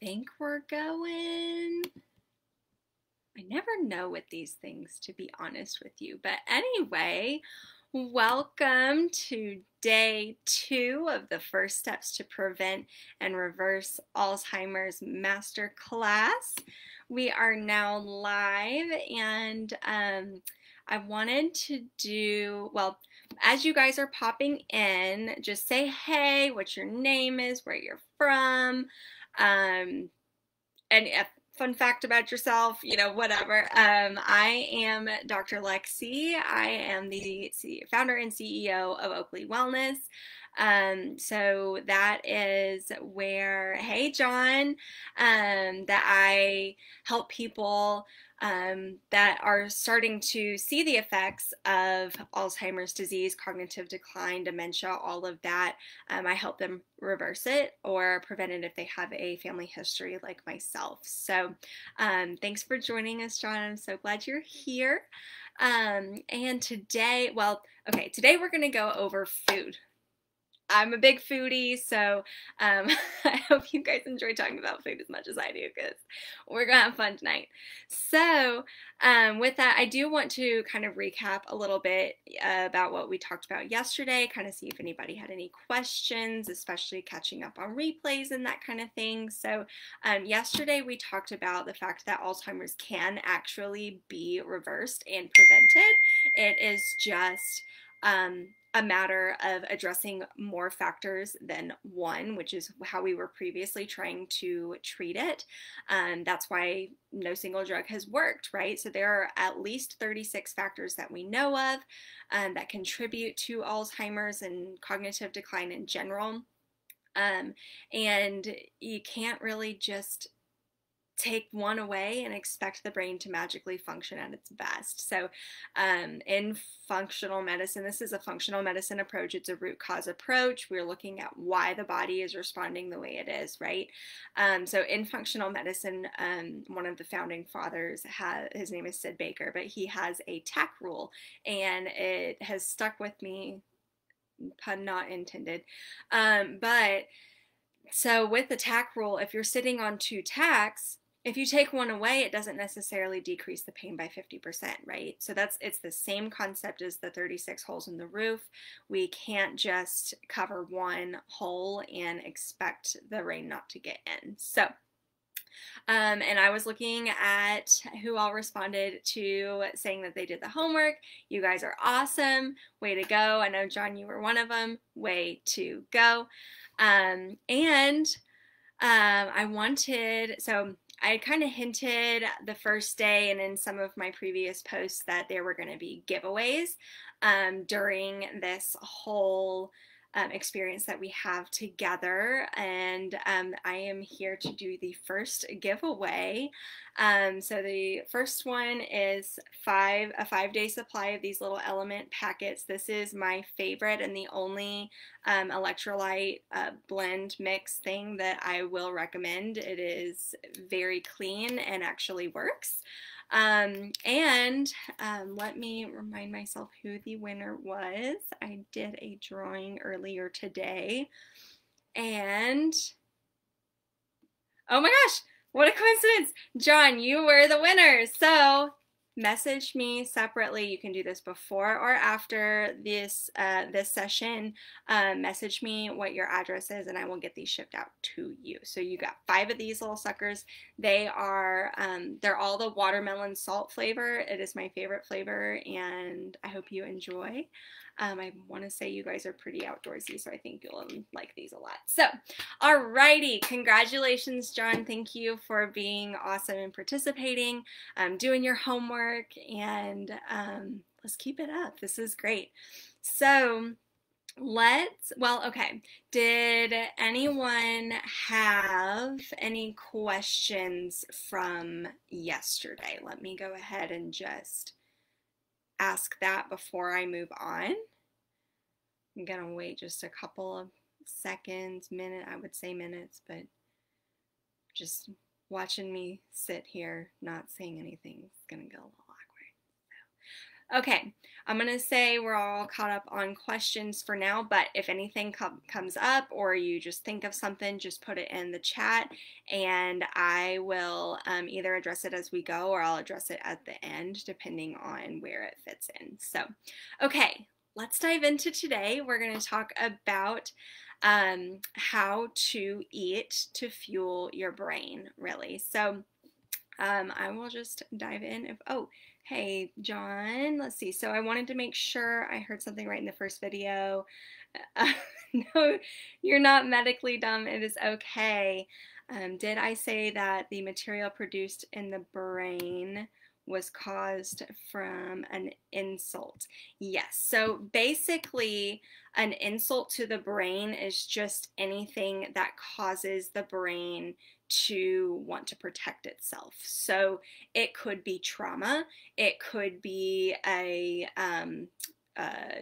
Think we're going. I never know with these things, to be honest with you. But anyway, welcome to day 2 of the First Steps to Prevent and Reverse Alzheimer's Masterclass. We are now live, and I wanted to do, well, as you guys are popping in, just say hey, what your name is, where you're from, and a fun fact about yourself, whatever. I am Dr. Lexi. I am the founder and CEO of Oakley Wellness. So that is where, hey John, that I help people that are starting to see the effects of Alzheimer's disease, cognitive decline, dementia, all of that. I help them reverse it or prevent it if they have a family history like myself. So thanks for joining us, John. I'm so glad you're here. And today, today we're going to go over food. I'm a big foodie, so I hope you guys enjoy talking about food as much as I do, because we're going to have fun tonight. So with that, I do want to kind of recap a little bit about what we talked about yesterday, kind of see if anybody had any questions, especially catching up on replays and that kind of thing. So yesterday we talked about the fact that Alzheimer's can actually be reversed and prevented. It is just a matter of addressing more factors than one, which is how we were previously trying to treat it. That's why no single drug has worked, right? So there are at least 36 factors that we know of that contribute to Alzheimer's and cognitive decline in general. And you can't really just take one away and expect the brain to magically function at its best. So in functional medicine, this is a functional medicine approach. It's a root cause approach. We're looking at why the body is responding the way it is, right? So in functional medicine, one of the founding fathers, his name is Sid Baker, but he has a TAC rule, and it has stuck with me, pun not intended. But so with the TAC rule, if you're sitting on 2 TACs, if you take one away, it doesn't necessarily decrease the pain by 50%, right? So it's the same concept as the 36 holes in the roof. We can't just cover one hole and expect the rain not to get in. So, and I was looking at who all responded to saying that they did the homework. You guys are awesome. Way to go. I know, John, you were one of them. Way to go. I kind of hinted the first day and in some of my previous posts that there were going to be giveaways during this whole experience that we have together, and I am here to do the first giveaway. So the first one is a 5-day supply of these little element packets. This is my favorite and the only electrolyte blend mix thing that I will recommend. It is very clean and actually works. Let me remind myself who the winner was. I did a drawing earlier today, and oh my gosh, what a coincidence! John, you were the winner. So message me separately. You can do this before or after this session. Message me what your address is, and I will get these shipped out to you. So you got 5 of these little suckers. They are they're all the watermelon salt flavor. It is my favorite flavor, and I hope you enjoy. I want to say you guys are pretty outdoorsy, so I think you'll like these a lot. So, alrighty, congratulations, John. Thank you for being awesome and participating, doing your homework, and let's keep it up. This is great. So, okay. Did anyone have any questions from yesterday? Let me go ahead and just ask that before I move on. I'm gonna wait just a couple of seconds, I would say minutes, but just watching me sit here not saying anything is gonna go a little awkward. So, okay, I'm going to say we're all caught up on questions for now, but if anything comes up or you just think of something, just put it in the chat and I will either address it as we go or I'll address it at the end, depending on where it fits in. So, okay, let's dive into today. We're going to talk about how to eat to fuel your brain, really. So, I will just dive in. Hey, John, let's see. So I wanted to make sure I heard something right in the first video. Uh, no, you're not medically dumb. It is okay. Did I say that the material produced in the brain was caused from an insult? Yes. So basically, an insult to the brain is just anything that causes the brain to want to protect itself. So it could be trauma, it could be an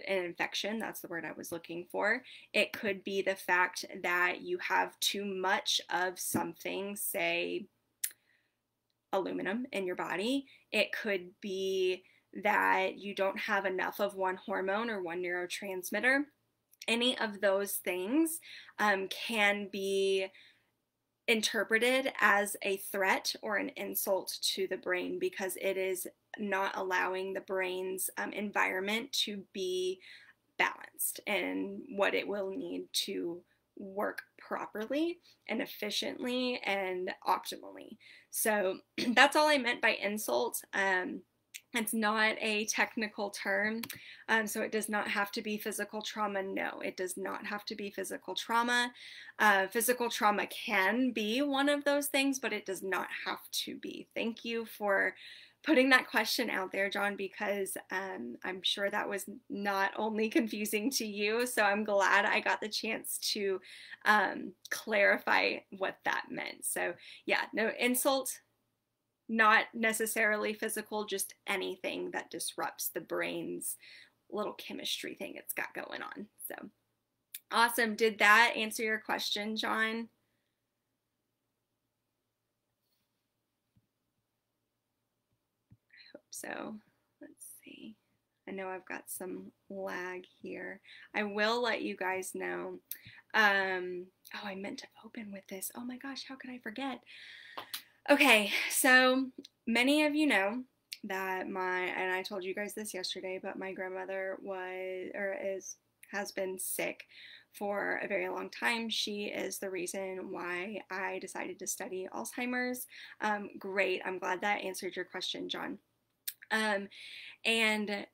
infection, that's the word I was looking for. It could be the fact that you have too much of something, say aluminum, in your body. It could be that you don't have enough of one hormone or one neurotransmitter. Any of those things can be interpreted as a threat or an insult to the brain because it is not allowing the brain's environment to be balanced and what it will need to work properly and efficiently and optimally. So that's all I meant by insult. It's not a technical term, so it does not have to be physical trauma. No, it does not have to be physical trauma. Physical trauma can be one of those things, but it does not have to be. Thank you for putting that question out there, John, because I'm sure that was not only confusing to you, so I'm glad I got the chance to clarify what that meant. So yeah, no insult, not necessarily physical, just anything that disrupts the brain's little chemistry thing it's got going on. So awesome. Did that answer your question, John? I hope so. Let's see. I know I've got some lag here. I will let you guys know. Oh, I meant to open with this. Oh my gosh, how could I forget? Okay, so many of you know that and I told you guys this yesterday, but my grandmother has been sick for a very long time. She is the reason why I decided to study Alzheimer's. Great, I'm glad that answered your question, John. And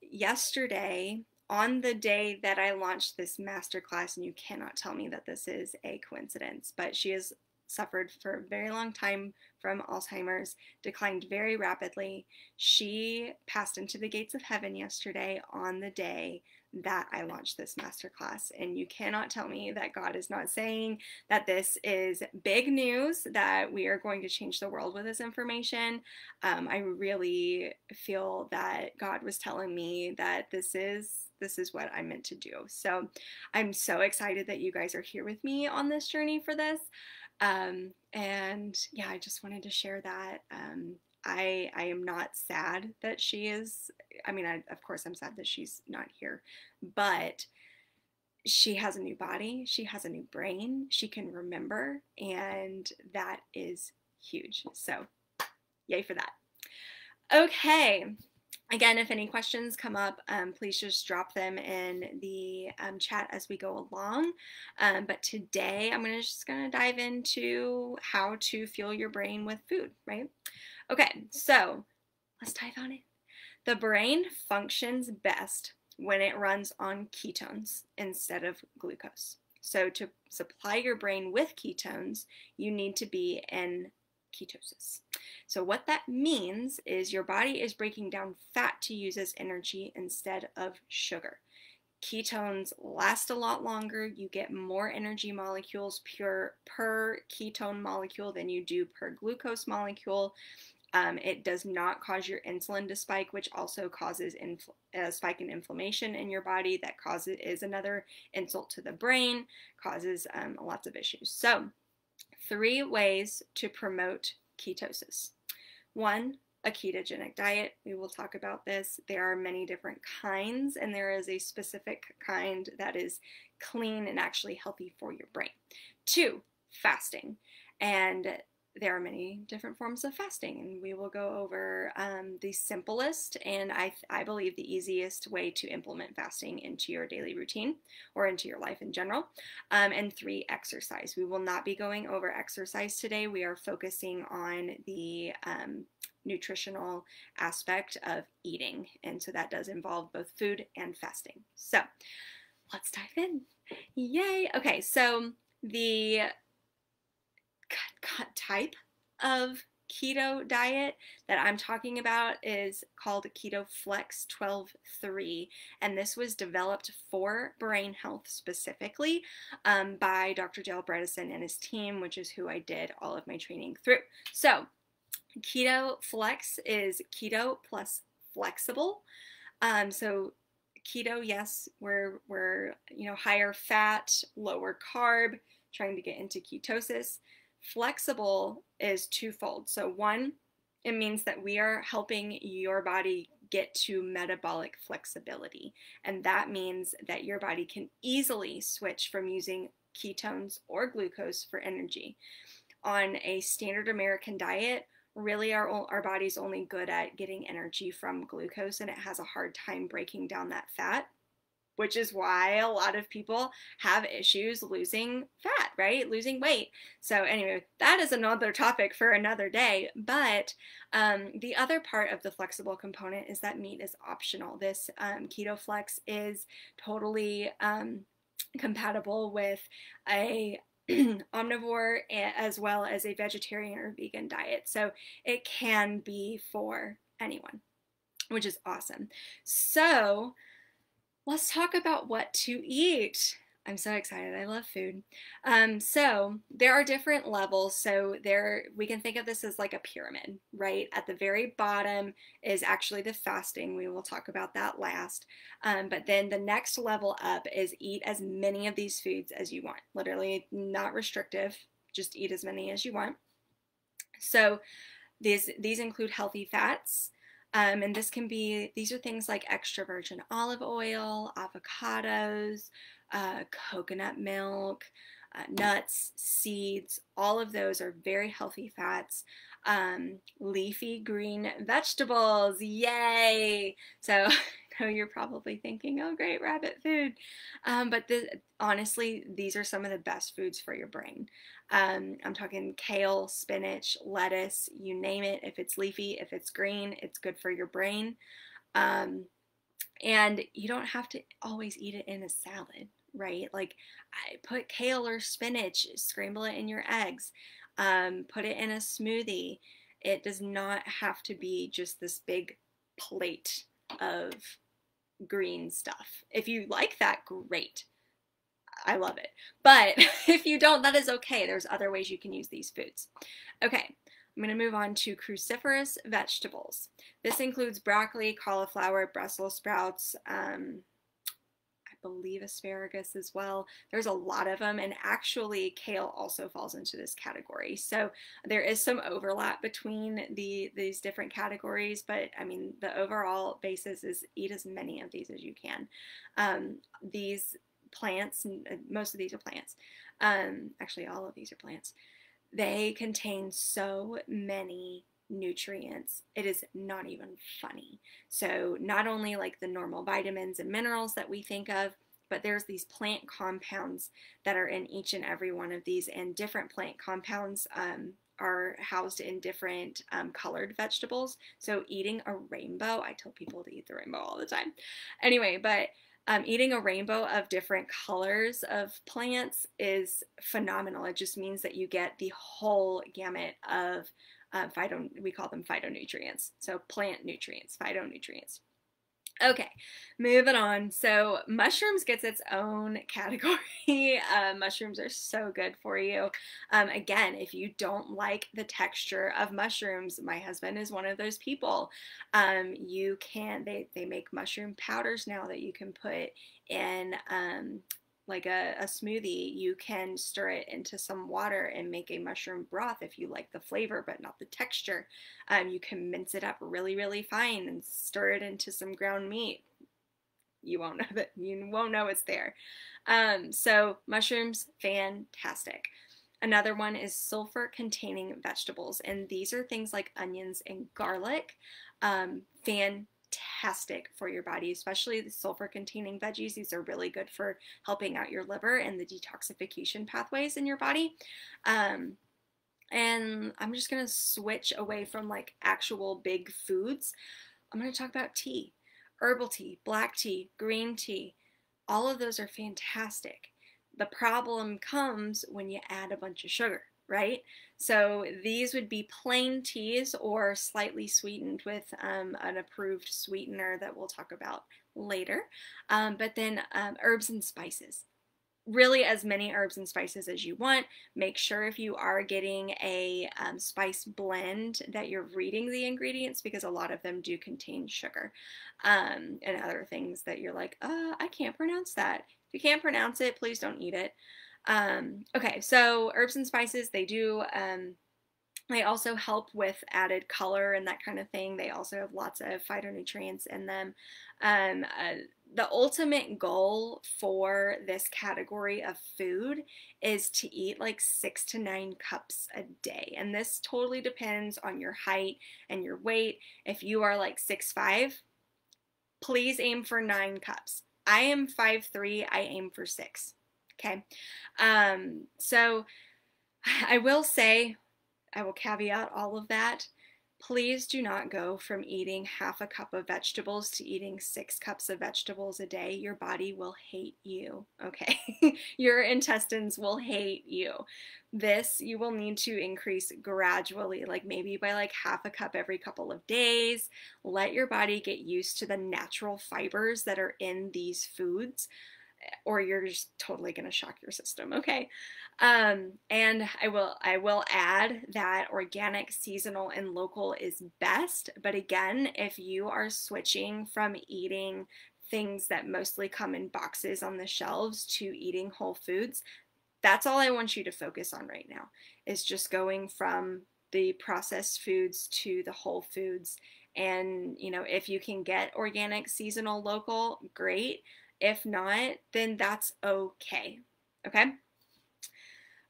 yesterday, on the day that I launched this masterclass, and you cannot tell me that this is a coincidence, but she has suffered for a very long time from Alzheimer's, declined very rapidly. She passed into the gates of heaven yesterday on the day that I launched this masterclass. And you cannot tell me that God is not saying that this is big news, that we are going to change the world with this information. I really feel that God was telling me that this is what I'm meant to do. So I'm so excited that you guys are here with me on this journey for this. And yeah, I just wanted to share that. I am not sad that she is, of course I'm sad that she's not here, but she has a new body, she has a new brain, she can remember, and that is huge. So yay for that. Okay. Again, if any questions come up, please just drop them in the chat as we go along. But today I'm just going to dive into how to fuel your brain with food, right? Okay, so let's dive on in. The brain functions best when it runs on ketones instead of glucose. So to supply your brain with ketones, you need to be in ketosis. So what that means is your body is breaking down fat to use as energy instead of sugar. Ketones last a lot longer. You get more energy molecules per ketone molecule than you do per glucose molecule. It does not cause your insulin to spike, which also causes a spike in inflammation in your body. That is another insult to the brain, causes lots of issues. So 3 ways to promote ketosis. 1, a ketogenic diet. We will talk about this. There are many different kinds, and there is a specific kind that is clean and actually healthy for your brain. 2, fasting. And there are many different forms of fasting, and we will go over the simplest and I believe the easiest way to implement fasting into your daily routine or into your life in general. And 3, exercise. We will not be going over exercise today. We are focusing on the nutritional aspect of eating, and so that does involve both food and fasting. So let's dive in. Yay! Okay, so the type of keto diet that I'm talking about is called Keto Flex 12-3, and this was developed for brain health specifically by Dr. Dale Bredesen and his team, which is who I did all of my training through. So Keto Flex is keto plus flexible. So keto, yes, we're higher fat, lower carb, trying to get into ketosis. Flexible is twofold. So 1, it means that we are helping your body get to metabolic flexibility. And that means that your body can easily switch from using ketones or glucose for energy. On a standard American diet, really our body's only good at getting energy from glucose, and it has a hard time breaking down that fat, which is why a lot of people have issues losing fat, right? Losing weight. So anyway, that is another topic for another day. But the other part of the flexible component is that meat is optional. This Keto Flex is totally compatible with a omnivore as well as a vegetarian or vegan diet. So it can be for anyone, which is awesome. So let's talk about what to eat. I'm so excited. I love food. So there are different levels. So we can think of this as like a pyramid, right? At the very bottom is actually the fasting. We will talk about that last. But then the next level up is eat as many of these foods as you want. Literally not restrictive. Just eat as many as you want. So these include healthy fats. And these are things like extra virgin olive oil, avocados, coconut milk, nuts, seeds. All of those are very healthy fats. Leafy green vegetables, yay! So I know you're probably thinking, oh great, rabbit food. But honestly, these are some of the best foods for your brain. I'm talking kale, spinach, lettuce, you name it. If it's leafy, if it's green, it's good for your brain. And you don't have to always eat it in a salad, right? Like I put kale or spinach, scramble it in your eggs, put it in a smoothie. It does not have to be just this big plate of green stuff. If you like that, great. I love it. But if you don't, that is okay. There's other ways you can use these foods. Okay, I'm going to move on to cruciferous vegetables. This includes broccoli, cauliflower, Brussels sprouts, I believe asparagus as well. There's a lot of them, and actually kale also falls into this category. So there is some overlap between these different categories, but I mean the overall basis is eat as many of these as you can. These plants, most of these are plants, actually all of these are plants, they contain so many nutrients, it is not even funny. So not only like the normal vitamins and minerals that we think of, but there's these plant compounds that are in each and every one of these, and different plant compounds are housed in different colored vegetables. So eating a rainbow, I tell people to eat the rainbow all the time. Anyway, but eating a rainbow of different colors of plants is phenomenal. It just means that you get the whole gamut of we call them phytonutrients. So plant nutrients, phytonutrients. Okay, moving on. So mushrooms gets its own category. Mushrooms are so good for you. Again, if you don't like the texture of mushrooms, my husband is one of those people. They make mushroom powders now that you can put in like a smoothie, you can stir it into some water and make a mushroom broth if you like the flavor but not the texture. You can mince it up really, really fine and stir it into some ground meat. You won't know that, you won't know it's there. So mushrooms, fantastic. Another one is sulfur containing vegetables, and these are things like onions and garlic. Fantastic for your body, especially the sulfur containing veggies. These are really good for helping out your liver and the detoxification pathways in your body. And I'm just going to switch away from like actual big foods. I'm going to talk about tea, herbal tea, black tea, green tea. All of those are fantastic. The problem comes when you add a bunch of sugar, right? So these would be plain teas or slightly sweetened with an approved sweetener that we'll talk about later. But then herbs and spices. Really as many herbs and spices as you want. Make sure if you are getting a spice blend that you're reading the ingredients, because a lot of them do contain sugar and other things that you're like, I can't pronounce that. If you can't pronounce it, please don't eat it. Okay, so herbs and spices, they also help with added color and that kind of thing. They also have lots of phytonutrients in them. The ultimate goal for this category of food is to eat like 6 to 9 cups a day. And this totally depends on your height and your weight. If you are like 6'5", please aim for 9 cups. I am 5'3", I aim for 6. Okay. So I will say, I will caveat all of that. Please do not go from eating half a cup of vegetables to eating 6 cups of vegetables a day. Your body will hate you, okay? Your intestines will hate you. This you will need to increase gradually, like maybe by like half a cup every couple of days. Let your body get used to the natural fibers that are in these foods, or you're just totally going to shock your system, okay? And I will add that organic, seasonal, and local is best. But again, if you are switching from eating things that mostly come in boxes on the shelves to eating whole foods, that's all I want you to focus on right now, is just going from the processed foods to the whole foods. And, you know, if you can get organic, seasonal, local, great. If not, then that's okay. Okay?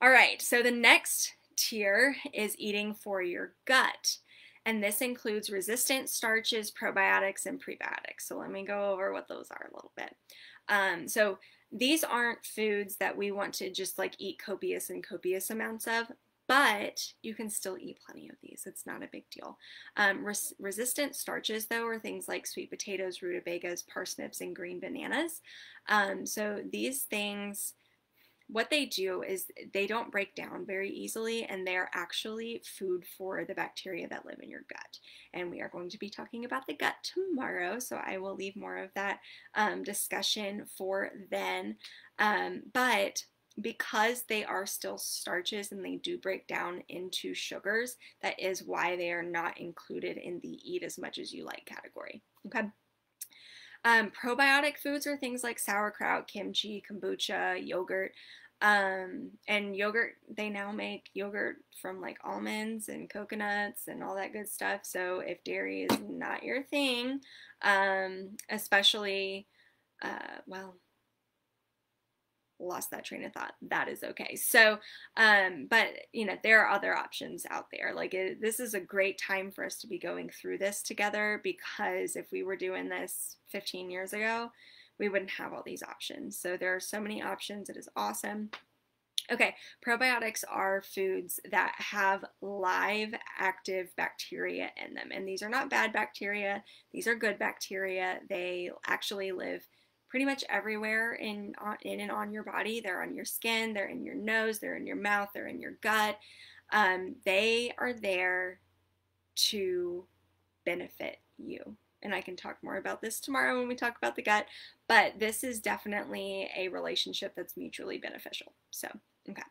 All right, so the next tier is eating for your gut. And this includes resistant starches, probiotics, and prebiotics. So let me go over what those are a little bit. So these aren't foods that we want to just like eat copious and copious amounts of, but you can still eat plenty of these. It's not a big deal. Resistant starches, though, are things like sweet potatoes, rutabagas, parsnips, and green bananas. So these things, what they do is they don't break down very easily, and they're actually food for the bacteria that live in your gut. And we are going to be talking about the gut tomorrow, so I will leave more of that discussion for then. But because they are still starches and they do break down into sugars, that is why they are not included in the eat as much as you like category. Okay. Probiotic foods are things like sauerkraut, kimchi, kombucha, yogurt. And yogurt, they now make yogurt from like almonds and coconuts and all that good stuff. So if dairy is not your thing, especially, well, lost that train of thought. That is okay. So, but you know, there are other options out there. Like this is a great time for us to be going through this together, because if we were doing this 15 years ago, we wouldn't have all these options. So there are so many options. It is awesome. Okay, probiotics are foods that have live active bacteria in them. And these are not bad bacteria. These are good bacteria. They actually live pretty much everywhere in and on your body. They're on your skin, they're in your nose, they're in your mouth, they're in your gut. They are there to benefit you. And I can talk more about this tomorrow when we talk about the gut, but this is definitely a relationship that's mutually beneficial. So, okay.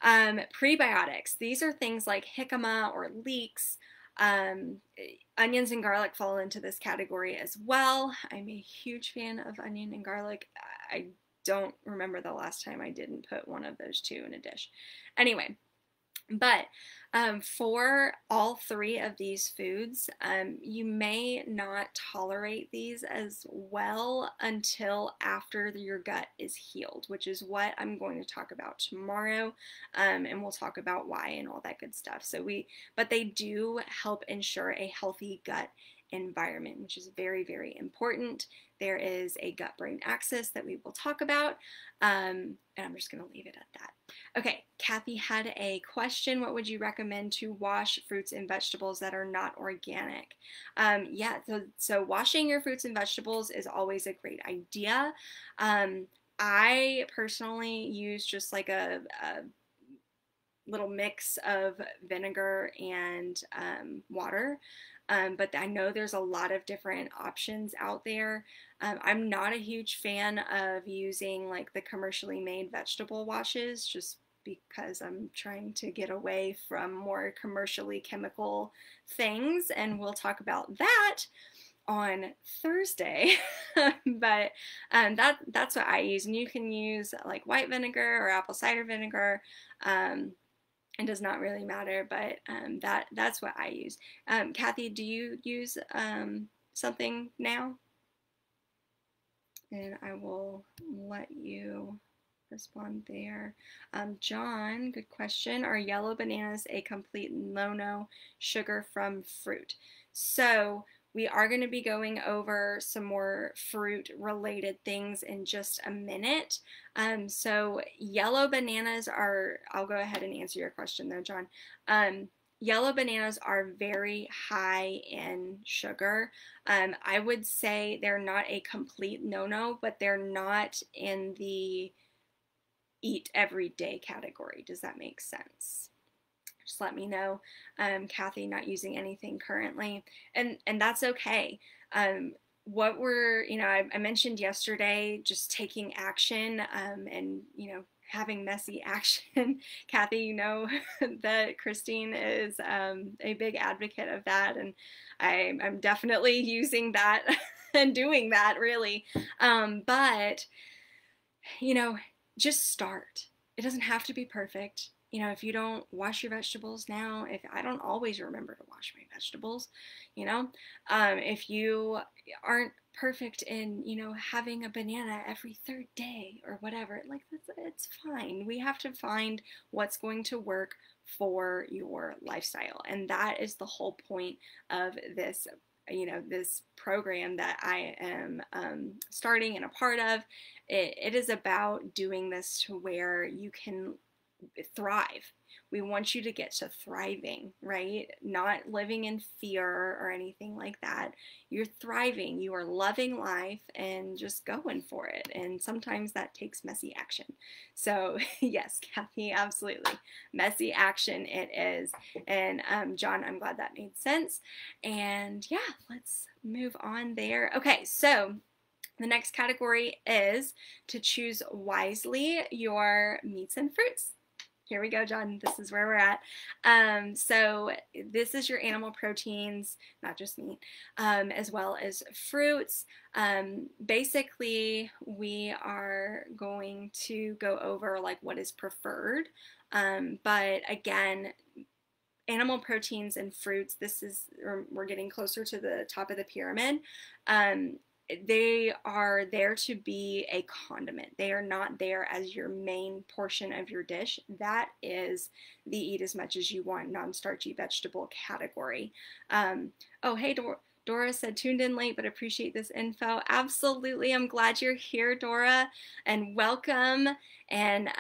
Prebiotics, these are things like jicama or leeks. Onions and garlic fall into this category as well. I'm a huge fan of onion and garlic. I don't remember the last time I didn't put one of those two in a dish. Anyway, but for all three of these foods, you may not tolerate these as well until after your gut is healed, which is what I'm going to talk about tomorrow. And we'll talk about why and all that good stuff. But they do help ensure a healthy gut environment, which is very, very important. There is a gut-brain axis that we will talk about, and I'm just going to leave it at that. Okay, Kathy had a question. What would you recommend to wash fruits and vegetables that are not organic? Yeah, so washing your fruits and vegetables is always a great idea. I personally use just like a little mix of vinegar and water. But I know there's a lot of different options out there. I'm not a huge fan of using like the commercially made vegetable washes just because I'm trying to get away from more commercially chemical things, and we'll talk about that on Thursday. But that's what I use, and you can use like white vinegar or apple cider vinegar. It does not really matter, but that's what I use. Kathy, do you use something now? And I will let you respond there. John, good question. Are yellow bananas a complete no-no? Sugar from fruit. So we are going to be going over some more fruit related things in just a minute. So yellow bananas are, I'll go ahead and answer your question though, John. Yellow bananas are very high in sugar. I would say they're not a complete no-no, but they're not in the eat every day category. Does that make sense? Just let me know. Kathy, not using anything currently, and that's okay. What I mentioned yesterday, just taking action, and having messy action. Kathy, you know that Christine is a big advocate of that, and I'm definitely using that and doing that really. But just start. It doesn't have to be perfect. If you don't wash your vegetables now, if I don't always remember to wash my vegetables, if you aren't perfect in, having a banana every third day or whatever, like it's fine. We have to find what's going to work for your lifestyle. And that is the whole point of this program that I am starting and a part of. It is about doing this to where you can thrive. We want you to get to thriving, right? Not living in fear or anything like that. You're thriving, you are loving life and just going for it. And sometimes that takes messy action. So yes, Kathy, absolutely. Messy action it is. And John, I'm glad that made sense. And yeah, let's move on there. Okay, so the next category is to choose wisely your meats and fruits. Here we go, John. This is where we're at. So this is your animal proteins, not just meat, as well as fruits. Basically, we are going to go over like what is preferred. But again, animal proteins and fruits, we're getting closer to the top of the pyramid. They are there to be a condiment. They are not there as your main portion of your dish. That is the eat as much as you want, non-starchy vegetable category. Oh, hey, Dora said, tuned in late, but appreciate this info. Absolutely. I'm glad you're here, Dora, and welcome. And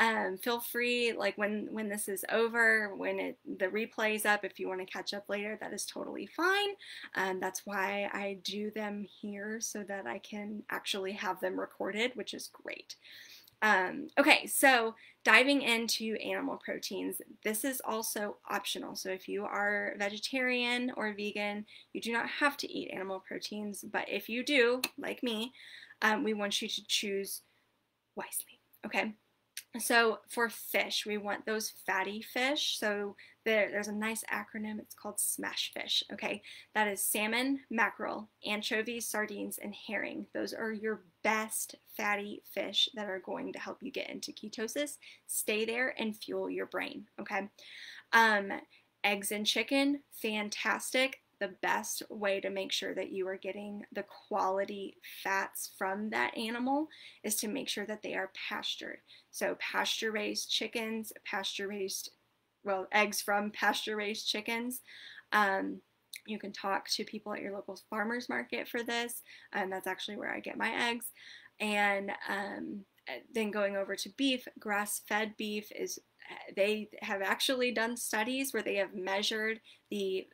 feel free, like when this is over, when the replay is up, if you want to catch up later, that is totally fine. That's why I do them here so that I can actually have them recorded, which is great. Okay, so diving into animal proteins, this is also optional. So if you are vegetarian or vegan, you do not have to eat animal proteins, but if you do, like me, we want you to choose wisely, okay? So for fish, we want those fatty fish. So there's a nice acronym. It's called SMASH fish. Okay, that is salmon, mackerel, anchovies, sardines, and herring. Those are your best fatty fish that are going to help you get into ketosis, stay there, and fuel your brain. Okay, um, eggs and chicken, fantastic. The best way to make sure that you are getting the quality fats from that animal is to make sure that they are pastured. So pasture raised chickens, eggs from pasture raised chickens. Um, you can talk to people at your local farmers market for this. That's actually where I get my eggs. And then going over to beef, grass-fed beef is, they have actually done studies where they have measured the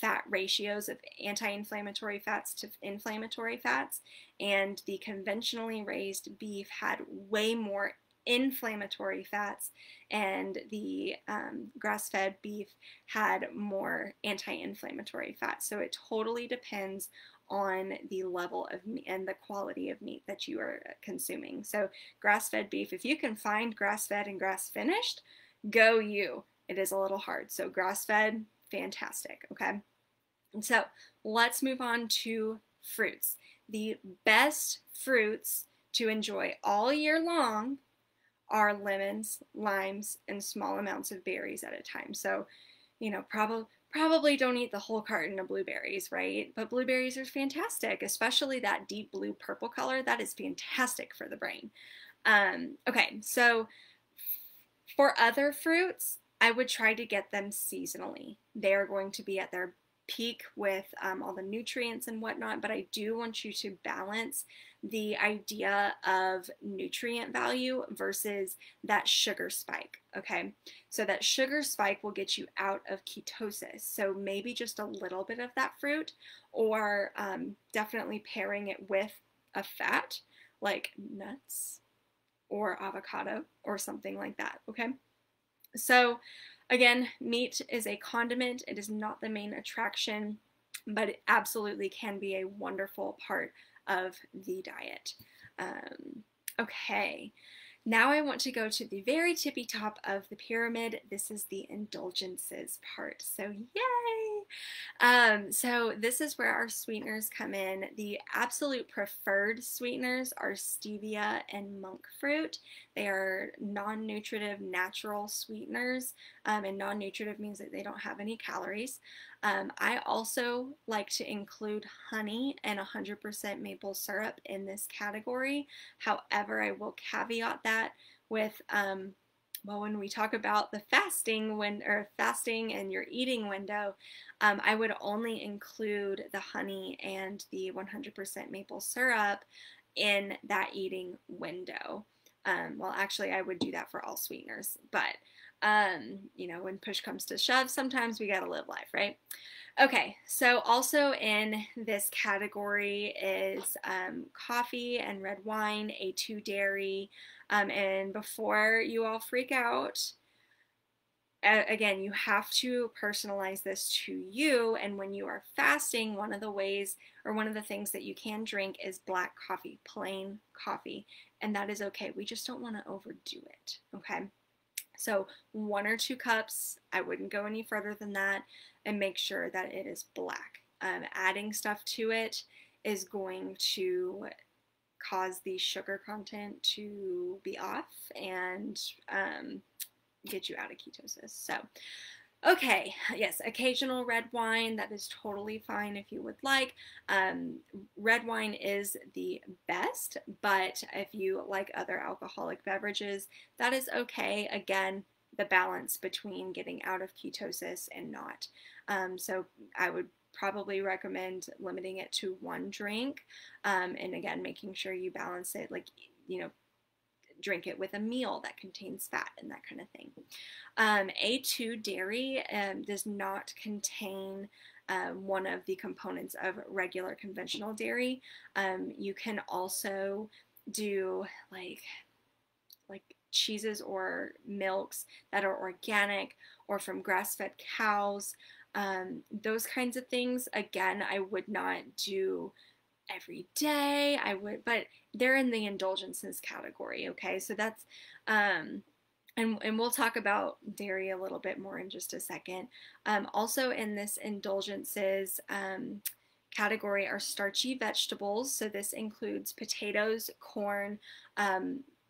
fat ratios of anti-inflammatory fats to inflammatory fats, and the conventionally raised beef had way more inflammatory fats, and the grass-fed beef had more anti-inflammatory fats. So it totally depends on the level of meat and the quality of meat that you are consuming. So grass-fed beef, if you can find grass-fed and grass-finished, go you. It is a little hard. So grass-fed, fantastic, okay? And so let's move on to fruits. The best fruits to enjoy all year long are lemons, limes, and small amounts of berries at a time. So, you know, probably don't eat the whole carton of blueberries, right? But blueberries are fantastic, especially that deep blue purple color. That is fantastic for the brain. Okay, so for other fruits, I would try to get them seasonally. They're going to be at their peak with all the nutrients and whatnot, but I do want you to balance the idea of nutrient value versus that sugar spike, okay? So that sugar spike will get you out of ketosis. So maybe just a little bit of that fruit, or definitely pairing it with a fat like nuts or avocado or something like that, okay? So again, meat is a condiment. It is not the main attraction, but it absolutely can be a wonderful part of the diet. Okay, now I want to go to the very tippy top of the pyramid. This is the indulgences part. So yay! So this is where our sweeteners come in. The absolute preferred sweeteners are stevia and monk fruit. They are non-nutritive natural sweeteners, and non-nutritive means that they don't have any calories. I also like to include honey and 100% maple syrup in this category. However, I will caveat that with, well, when we talk about the fasting and your eating window, I would only include the honey and the 100% maple syrup in that eating window. Well, actually, I would do that for all sweeteners, but you know, when push comes to shove, sometimes we gotta live life, right? Okay, so also in this category is coffee and red wine, A2 dairy, and before you all freak out, again, you have to personalize this to you, and when you are fasting, one of the ways or one of the things that you can drink is black coffee, plain coffee, and that is okay. We just don't want to overdo it, okay? So 1 or 2 cups, I wouldn't go any further than that, and make sure that it is black. Adding stuff to it is going to cause the sugar content to be off and get you out of ketosis. So, okay, yes, occasional red wine, that is totally fine if you would like. Red wine is the best, but if you like other alcoholic beverages, that is okay. Again, the balance between getting out of ketosis and not. So I would probably recommend limiting it to 1 drink, and again, making sure you balance it, like, you know, drink it with a meal that contains fat and that kind of thing. A2 dairy does not contain one of the components of regular conventional dairy. You can also do like cheeses or milks that are organic or from grass-fed cows. Those kinds of things, again, I would not do every day. I would, but they're in the indulgences category, okay? So that's and we'll talk about dairy a little bit more in just a second. Also in this indulgences category are starchy vegetables. So this includes potatoes, corn,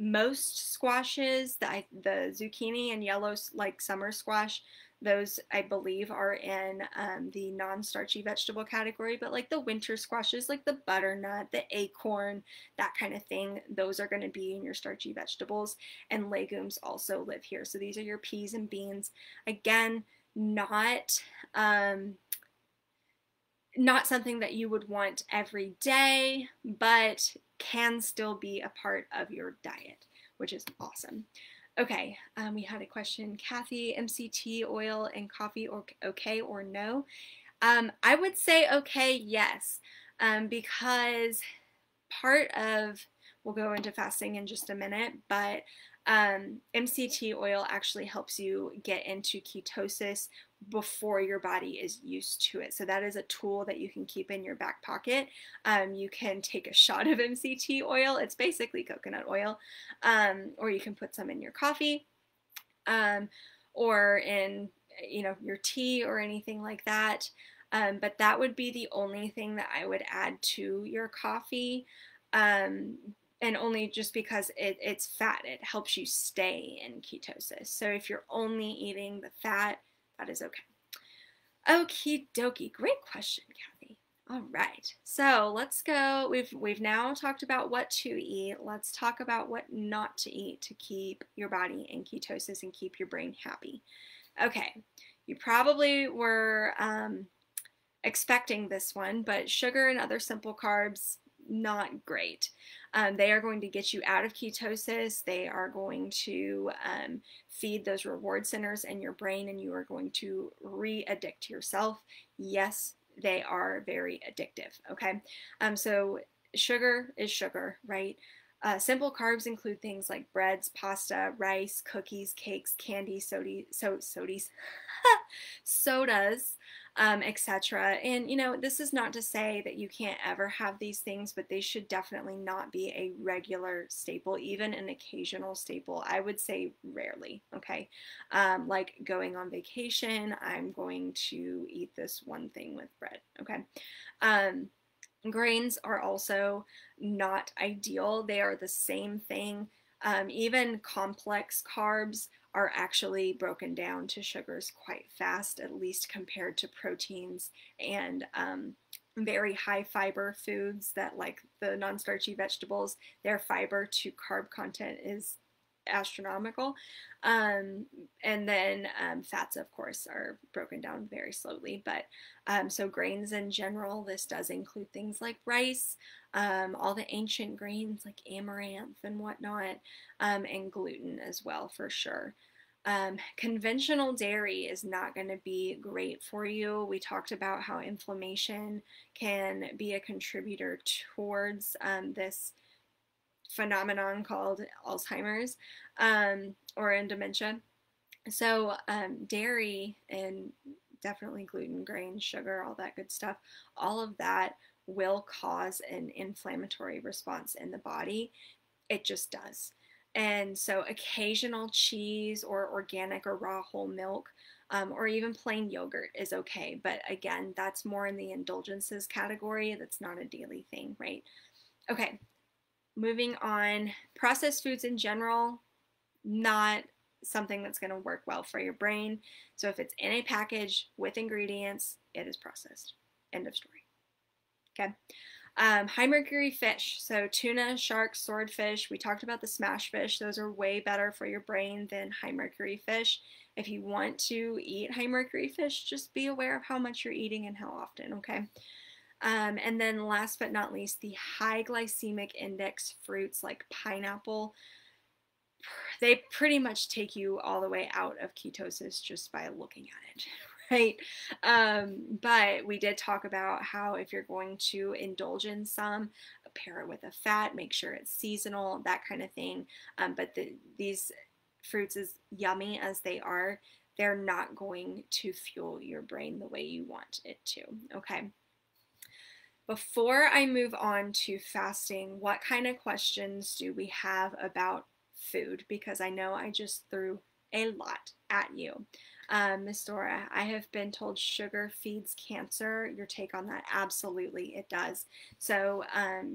most squashes, the zucchini and yellow like summer squash. Those I believe are in the non-starchy vegetable category, but like the winter squashes, like the butternut, the acorn, that kind of thing, those are going to be in your starchy vegetables. And legumes also live here. So these are your peas and beans. Again, not something that you would want every day, but can still be a part of your diet, which is awesome. Okay, we had a question. Kathy, MCT oil and coffee, or okay or no? I would say okay, yes, because part of, we'll go into fasting in just a minute, but MCT oil actually helps you get into ketosis before your body is used to it. So that is a tool that you can keep in your back pocket. You can take a shot of MCT oil. It's basically coconut oil, or you can put some in your coffee, or in your tea or anything like that. But that would be the only thing that I would add to your coffee. And only just because it's fat, it helps you stay in ketosis. So if you're only eating the fat, that is okay. Okie dokie, great question, Kathy. All right, so let's go. We've now talked about what to eat. Let's talk about what not to eat to keep your body in ketosis and keep your brain happy. Okay, you probably were expecting this one, but sugar and other simple carbs, not great. They are going to get you out of ketosis. They are going to feed those reward centers in your brain, and you are going to re-addict yourself. Yes, they are very addictive, okay? So sugar is sugar, right? Simple carbs include things like breads, pasta, rice, cookies, cakes, candy, sodas, etc. And this is not to say that you can't ever have these things, but they should definitely not be a regular staple, even an occasional staple. I would say rarely, okay? Like going on vacation, I'm going to eat this one thing with bread, okay? Grains are also not ideal. They are the same thing. Even complex carbs are actually broken down to sugars quite fast, at least compared to proteins and very high fiber foods that, like the non-starchy vegetables, their fiber to carb content is astronomical. And then fats, of course, are broken down very slowly. But so grains in general, this does include things like rice, all the ancient grains like amaranth and whatnot, and gluten as well, for sure. Conventional dairy is not going to be great for you. We talked about how inflammation can be a contributor towards this phenomenon called Alzheimer's, or in dementia. So dairy and definitely gluten, grain, sugar, all that good stuff, all of that will cause an inflammatory response in the body. It just does. And so occasional cheese or organic or raw whole milk, or even plain yogurt is okay. But again, that's more in the indulgences category. That's not a daily thing, right? Okay, moving on. Processed foods in general, not something that's going to work well for your brain. So if it's in a package with ingredients, it is processed. End of story. Okay. High mercury fish, so tuna, sharks, swordfish. We talked about the smash fish. Those are way better for your brain than high mercury fish. If you want to eat high mercury fish, just be aware of how much you're eating and how often, okay? And then last but not least, the high glycemic index fruits like pineapple. They pretty much take you all the way out of ketosis just by looking at it, right? But we did talk about how if you're going to indulge in some, pair it with a fat, make sure it's seasonal, that kind of thing. But these fruits, as yummy as they are, they're not going to fuel your brain the way you want it to, okay? Before I move on to fasting, what kind of questions do we have about food, because I know I just threw a lot at you. Miss Dora, I have been told sugar feeds cancer. Your take on that? Absolutely, it does. So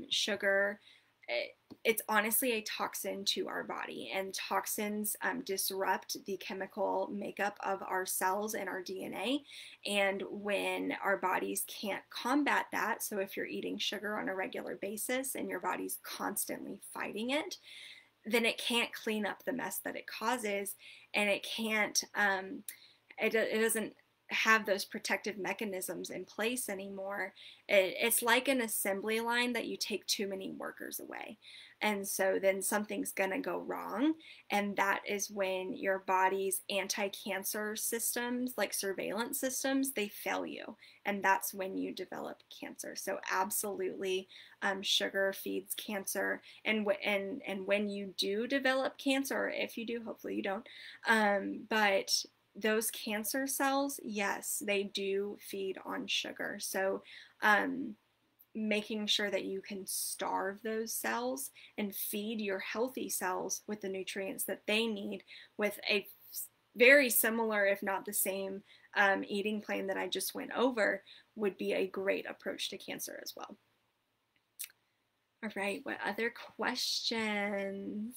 sugar, it's honestly a toxin to our body, and toxins disrupt the chemical makeup of our cells and our DNA. And when our bodies can't combat that, so if you're eating sugar on a regular basis and your body's constantly fighting it, then it can't clean up the mess that it causes, and it can't, it doesn't have those protective mechanisms in place anymore. It's like an assembly line that you take too many workers away. And so then something's gonna go wrong. And that is when your body's anti-cancer systems, like surveillance systems, they fail you. And that's when you develop cancer. So absolutely, sugar feeds cancer. And when you do develop cancer, or if you do, hopefully you don't, but those cancer cells, yes, they do feed on sugar. So making sure that you can starve those cells and feed your healthy cells with the nutrients that they need, with a very similar, if not the same, eating plan that I just went over, would be a great approach to cancer as well. All right, what other questions?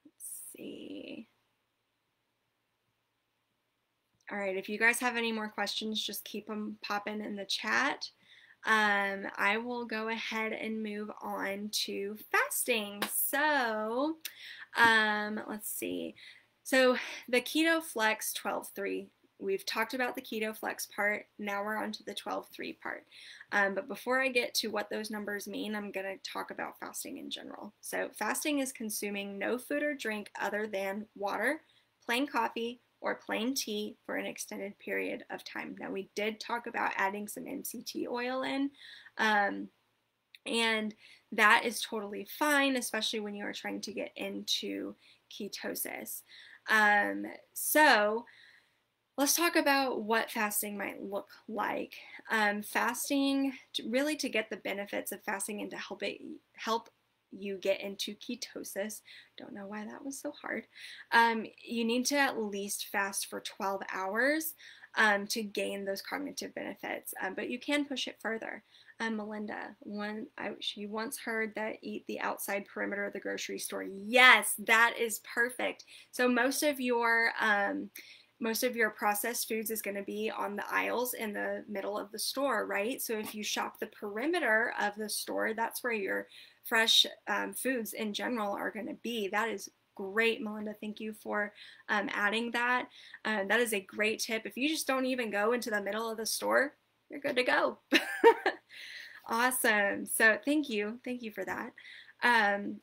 Let's see. All right, if you guys have any more questions, just keep them popping in the chat. I will go ahead and move on to fasting. So, let's see. So the Keto Flex 12-3, we've talked about the Keto Flex part. Now we're on to the 12-3 part. But before I get to what those numbers mean, I'm going to talk about fasting in general. So fasting is consuming no food or drink other than water, plain coffee, or plain tea for an extended period of time. Now, we did talk about adding some MCT oil in, and that is totally fine, especially when you are trying to get into ketosis. So let's talk about what fasting might look like. Fasting, really to get the benefits of fasting and to help you get into ketosis, don't know why that was so hard, you need to at least fast for 12 hours to gain those cognitive benefits, but you can push it further. Melinda, she once heard that eat the outside perimeter of the grocery store. Yes, that is perfect. So most of your processed foods is going to be on the aisles in the middle of the store, right? So if you shop the perimeter of the store, that's where your fresh foods in general are going to be. That is great, Melinda. Thank you for adding that. That is a great tip. If you just don't even go into the middle of the store, you're good to go. Awesome. So thank you for that.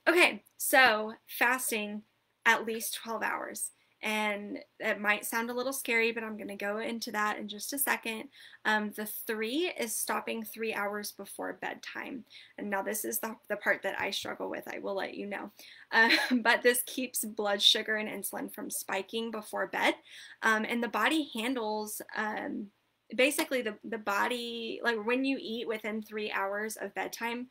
Okay, so fasting at least 12 hours. And it might sound a little scary, but I'm going to go into that in just a second. The 3 is stopping 3 hours before bedtime. And now this is the part that I struggle with, I will let you know. But this keeps blood sugar and insulin from spiking before bed. And the body handles, basically the body, like when you eat within 3 hours of bedtime,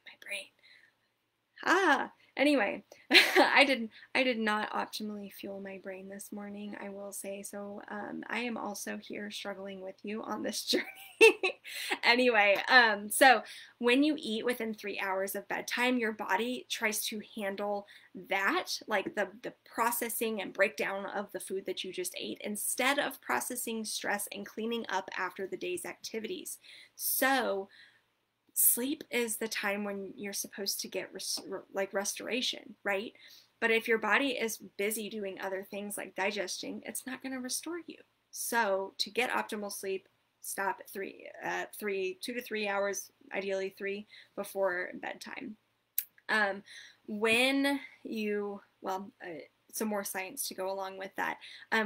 my brain, anyway, I did not optimally fuel my brain this morning, I will say. So I am also here struggling with you on this journey. Anyway, so when you eat within 3 hours of bedtime, your body tries to handle that, like the processing and breakdown of the food that you just ate, instead of processing stress and cleaning up after the day's activities. So sleep is the time when you're supposed to get restoration, right? But if your body is busy doing other things like digesting, it's not going to restore you. So to get optimal sleep, stop at 2 to 3 hours, ideally 3, before bedtime. Some more science to go along with that.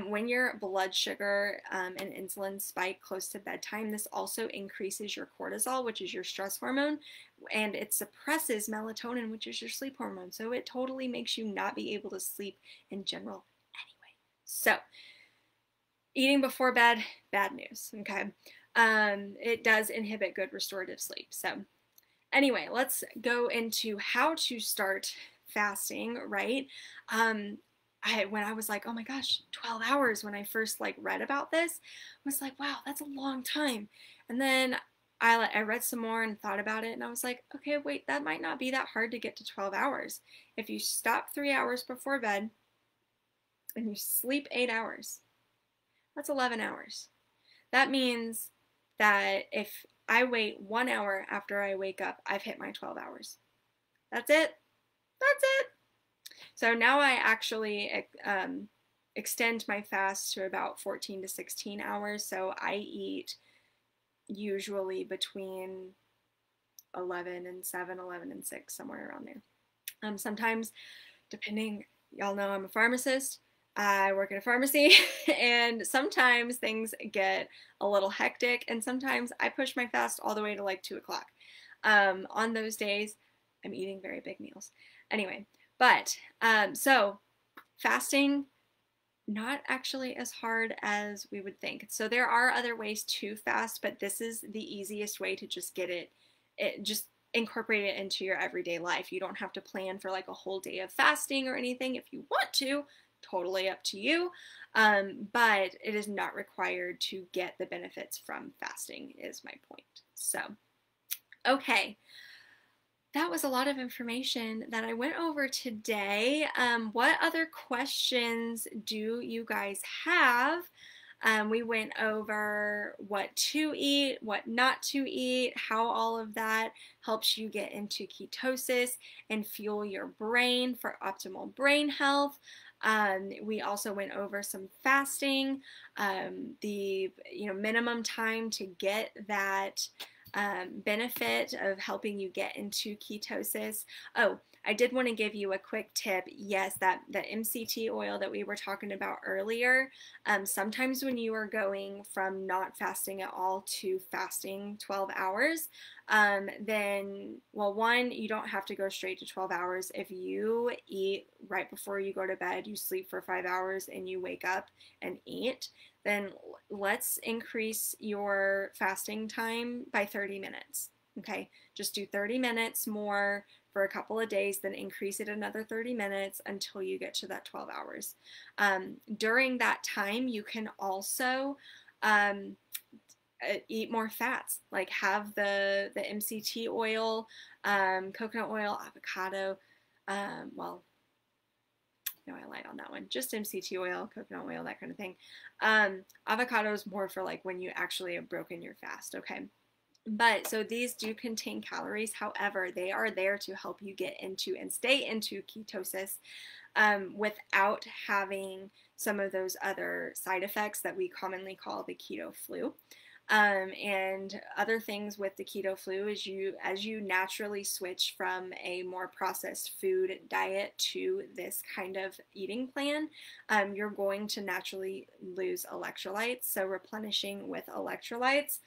When your blood sugar and insulin spike close to bedtime, this also increases your cortisol, which is your stress hormone, and it suppresses melatonin, which is your sleep hormone. So it totally makes you not be able to sleep in general anyway. So eating before bed, bad news, okay? It does inhibit good restorative sleep. So anyway, let's go into how to start fasting, right? When I was like, oh my gosh, 12 hours when I first like read about this, I was like, wow, that's a long time. And then I read some more and thought about it, and I was like, okay, wait, that might not be that hard to get to 12 hours. If you stop 3 hours before bed and you sleep 8 hours, that's 11 hours. That means that if I wait 1 hour after I wake up, I've hit my 12 hours. That's it. That's it. So now I actually extend my fast to about 14 to 16 hours. So I eat usually between 11 and 7, 11 and 6, somewhere around there. Sometimes, depending, y'all know I'm a pharmacist. I work in a pharmacy, and sometimes things get a little hectic, and sometimes I push my fast all the way to like 2 o'clock. On those days, I'm eating very big meals. Anyway, but so fasting, not actually as hard as we would think. So there are other ways to fast, but this is the easiest way to just get it just incorporate it into your everyday life. You don't have to plan for like a whole day of fasting or anything. If you want to, totally up to you. But it is not required to get the benefits from fasting, is my point. So, okay. That was a lot of information that I went over today. What other questions do you guys have? We went over what to eat, what not to eat, how all of that helps you get into ketosis and fuel your brain for optimal brain health. We also went over some fasting, the minimum time to get that benefit of helping you get into ketosis. Oh, I did want to give you a quick tip. Yes, that the MCT oil that we were talking about earlier, sometimes when you are going from not fasting at all to fasting 12 hours, then, well, one, you don't have to go straight to 12 hours. If you eat right before you go to bed, you sleep for 5 hours, and you wake up and eat, then let's increase your fasting time by 30 minutes. Okay, just do 30 minutes more for a couple of days, then increase it another 30 minutes until you get to that 12 hours. During that time, you can also eat more fats, like have the MCT oil, coconut oil, avocado. Well, no, I lied on that one. Just MCT oil, coconut oil, that kind of thing. Avocado is more for like when you actually have broken your fast, okay? But so these do contain calories. However, they are there to help you get into and stay into ketosis without having some of those other side effects that we commonly call the keto flu. And other things with the keto flu is as you naturally switch from a more processed food diet to this kind of eating plan, you're going to naturally lose electrolytes. So replenishing with electrolytes,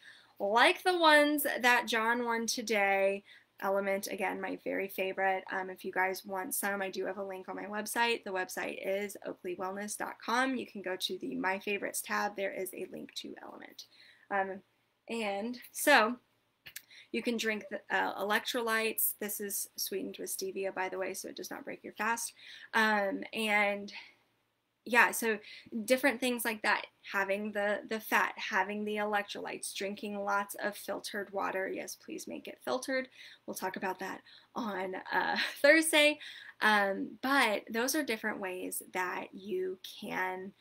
like the ones that John won today. Element, again, my very favorite. If you guys want some, I do have a link on my website. The website is oakleywellness.com. You can go to the My Favorites tab. There is a link to Element. And so you can drink the electrolytes. This is sweetened with stevia, by the way, so it does not break your fast. And yeah, so different things like that. Having the fat, having the electrolytes, drinking lots of filtered water. Yes, please make it filtered. We'll talk about that on Thursday. But those are different ways that you can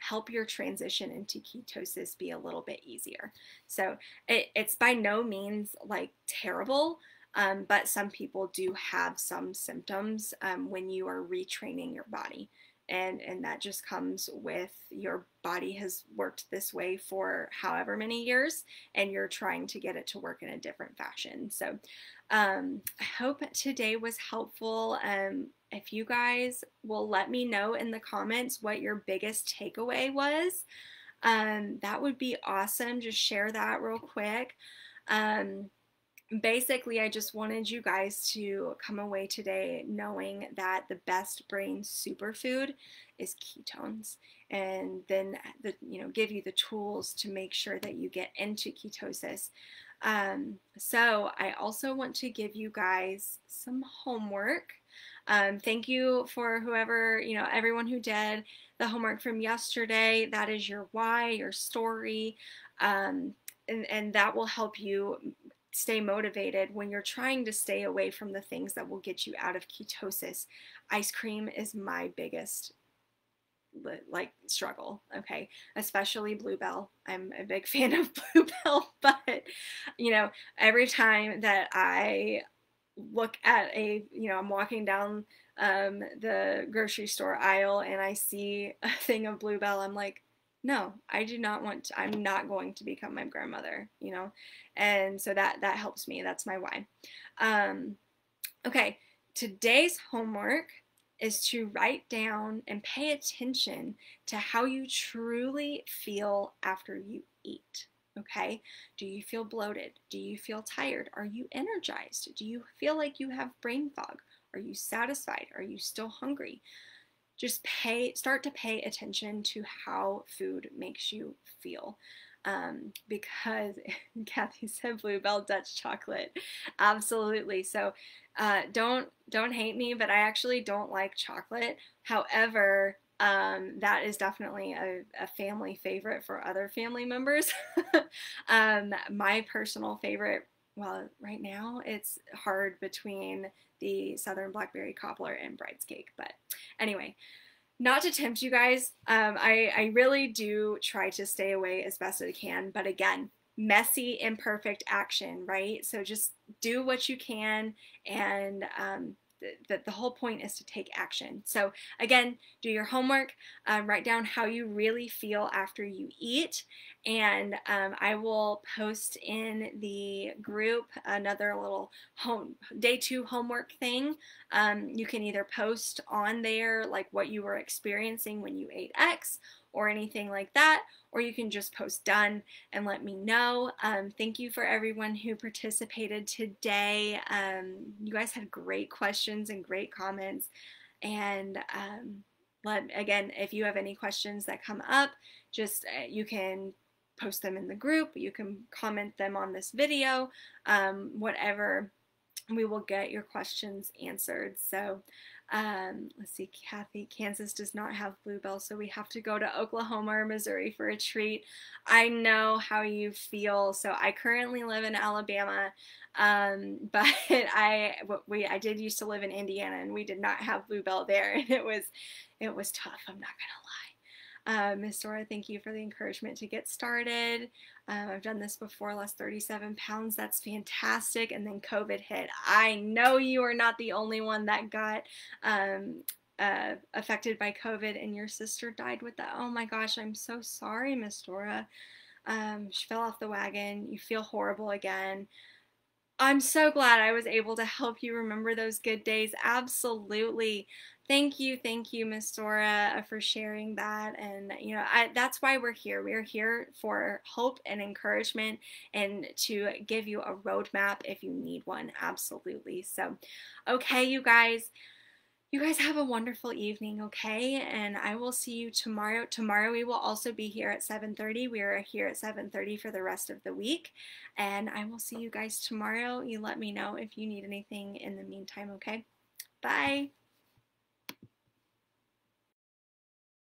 help your transition into ketosis be a little bit easier. So it's by no means like terrible, but some people do have some symptoms when you are retraining your body. And that just comes with your body has worked this way for however many years, and you're trying to get it to work in a different fashion. So I hope today was helpful. If you guys will let me know in the comments what your biggest takeaway was, that would be awesome. Just share that real quick. Basically, I just wanted you guys to come away today knowing that the best brain superfood is ketones, and then give you the tools to make sure that you get into ketosis. So I also want to give you guys some homework. Thank you for whoever, everyone who did the homework from yesterday. That is your why, your story, and that will help you stay motivated when you're trying to stay away from the things that will get you out of ketosis. Ice cream is my biggest like struggle, okay, especially Bluebell. I'm a big fan of Bluebell, but every time that I look at I'm walking down the grocery store aisle and I see a thing of Bluebell, I'm like, no, I do not want to, I'm not going to become my grandmother, and so that helps me. That's my why. Okay, today's homework is to write down and pay attention to how you truly feel after you eat. Okay, do you feel bloated? Do you feel tired? Are you energized? Do you feel like you have brain fog? Are you satisfied? Are you still hungry? Just start to pay attention to how food makes you feel. Because Kathy said Bluebell Dutch chocolate. Absolutely. So don't hate me, but I actually don't like chocolate. However, that is definitely a family favorite for other family members. My personal favorite, well, right now it's hard between the Southern Blackberry Cobbler and Bride's Cake. But anyway, not to tempt you guys, I really do try to stay away as best as I can. But again, messy, imperfect action, right? So just do what you can, and the whole point is to take action. So again, do your homework, write down how you really feel after you eat, and I will post in the group another little day 2 homework thing. You can either post on there like what you were experiencing when you ate X or anything like that, or you can just post done and let me know. Thank you for everyone who participated today. You guys had great questions and great comments. And again, if you have any questions that come up, just you can post them in the group. You can comment them on this video, whatever. We will get your questions answered. So let's see, Kathy, Kansas does not have Bluebell, so we have to go to Oklahoma or Missouri for a treat. I know how you feel. So I currently live in Alabama, but I did used to live in Indiana, and we did not have Bluebell there, and it was tough. I'm not gonna lie. Miss Dora, thank you for the encouragement to get started. I've done this before, lost 37 pounds. That's fantastic. And then COVID hit. I know you are not the only one that got affected by COVID, and your sister died with that. Oh my gosh, I'm so sorry, Miss Dora. She fell off the wagon. You feel horrible again. I'm so glad I was able to help you remember those good days. Absolutely. Thank you, Miss Dora, for sharing that. And, that's why we're here. We're here for hope and encouragement and to give you a roadmap if you need one. Absolutely. So, okay, you guys. You guys have a wonderful evening, okay? And I will see you tomorrow. Tomorrow we will also be here at 7:30. We are here at 7:30 for the rest of the week. And I will see you guys tomorrow. You let me know if you need anything in the meantime, okay? Bye.